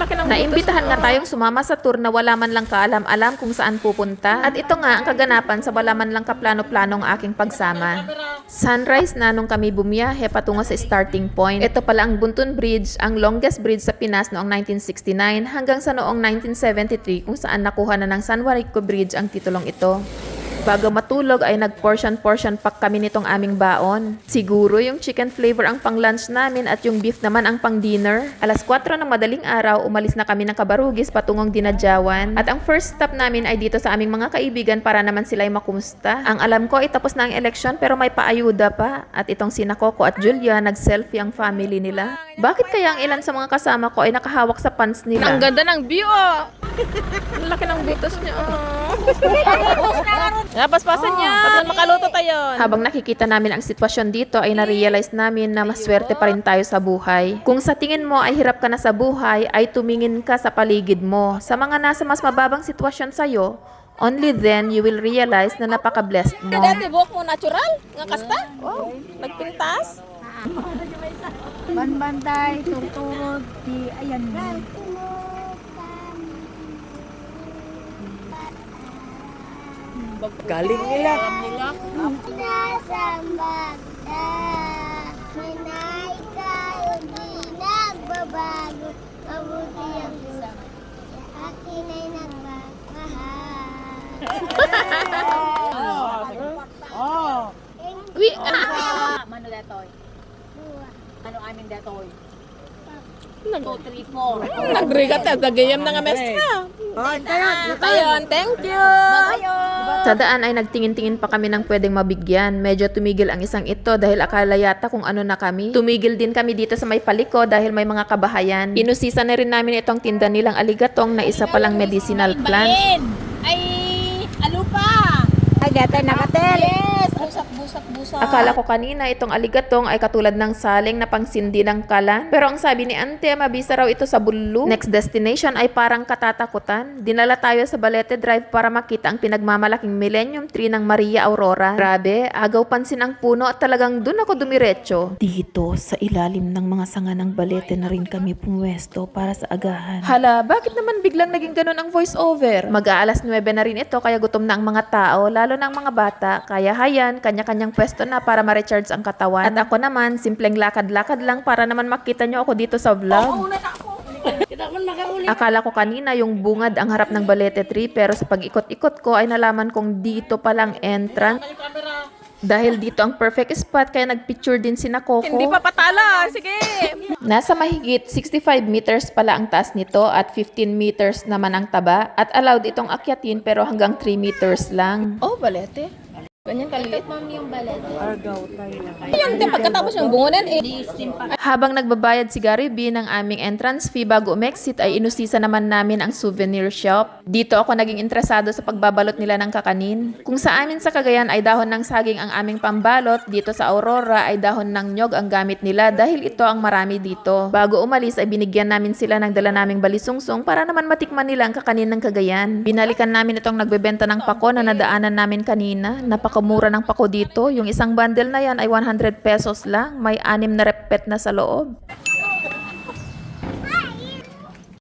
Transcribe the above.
Naimbitahan nga tayong sumama sa tour na wala man lang kaalam-alam kung saan pupunta. At ito nga ang kaganapan sa wala man lang kaplano-planong aking pagsama. Sunrise na nung kami bumiyahe patungo sa starting point. Ito pala ang Buntun Bridge, ang longest bridge sa Pinas noong 1969 hanggang sa noong 1973 kung saan nakuha na ng San Juanico Bridge ang titulong ito. Bago matulog ay nag-portion pack kami nitong aming baon. Siguro yung chicken flavor ang pang-lunch namin at yung beef naman ang pang-dinner. Alas 4 ng madaling araw, umalis na kami ng Cabarugis patungong Dinadjawan. At ang first stop namin ay dito sa aming mga kaibigan para naman sila'y makumusta. Ang alam ko ay tapos na ang eleksyon pero may paayuda pa. At itong sina Coco at Julia, nag-selfie ang family nila. Bakit kaya ang ilan sa mga kasama ko ay nakahawak sa pants nila? Ang ganda ng view, oh! Ang laki ng butas niya. Napaspasan niya. Para makaluto tayo. Habang nakikita namin ang sitwasyon dito ay na-realize namin na maswerte pa rin tayo sa buhay. Kung sa tingin mo ay hirap ka na sa buhay, ay tumingin ka sa paligid mo. Sa mga nasa mas mababang sitwasyon sa'yo, only then you will realize na napaka-blessed mo. Dati buhok mo natural? Nga kasta? Wow. Nagpintas? Banbantay, turturod, di ayan mo. Galing nila. Sinasambag na Manay kayo di nagbabago. Mabuti ang sa akin ay nagmamahal. Mano detoy? Ano amin detoy? 2, 3, 4. Nagrigat at nagayam na nga mestra. Tayon, thank you. Sa daan ay nagtingin-tingin pa kami ng pwedeng mabigyan. Medyo tumigil ang isang ito dahil akala yata kung ano na kami. Tumigil din kami dito sa may paliko dahil may mga kabahayan. Inusisa na rin namin itong tinda nilang aligatong na isa palang medicinal plant. Ay, alupa. Ay, detoy nakatel. Yes, busak. Akala ko kanina itong aligatong ay katulad ng saling na pangsindi ng kalan. Pero ang sabi ni Ante, mabisa raw ito sa Bulu. Next destination ay parang katatakutan. Dinala tayo sa Balete Drive para makita ang pinagmamalaking Millennium Tree ng Maria Aurora. Grabe, agaw pansin ang puno at talagang dun ako dumiretso. Dito, sa ilalim ng mga sanga ng Balete na rin kami pumwesto para sa agahan. Hala, bakit naman biglang naging ganun ang voice-over? Mag-aalas 9 na rin ito kaya gutom na ang mga tao, lalo ng mga bata. Kaya hayan, kanya-kanyang pwesto na para ma-recharge ang katawan. At ako naman, simpleng lakad-lakad lang para naman makita nyo ako dito sa vlog. Akala ko kanina yung bungad ang harap ng Balete Tree pero sa pag-ikot-ikot ko ay nalaman kong dito palang entrance. Dahil dito ang perfect spot kaya nagpicture din sina Coco. Hindi pa patala. Sige. Nasa mahigit 65 meters pala ang taas nito at 15 meters naman ang taba at allowed itong akyatin pero hanggang 3 meters lang. Oh, balete. Ganyan kaliit. Mami yung balete. Yung pagkatapos yung bungonan eh. Habang nagbabayad si Gary B ng aming entrance fee bago umexit ay inusisa naman namin ang souvenir shop. Dito ako naging interesado sa pagbabalot nila ng kakanin. Kung sa amin sa Cagayan ay dahon ng saging ang aming pambalot, dito sa Aurora ay dahon ng nyog ang gamit nila dahil ito ang marami dito. Bago umalis ay binigyan namin sila ng dala naming balisungsong para naman matikman nila ang kakanin ng Cagayan. Binalikan namin itong nagbebenta ng pako na nadaanan namin kanina. Napakamura ng pako dito. Yung isang bundle na yan ay 100 pesos lang. May 6 na repet na sa loob.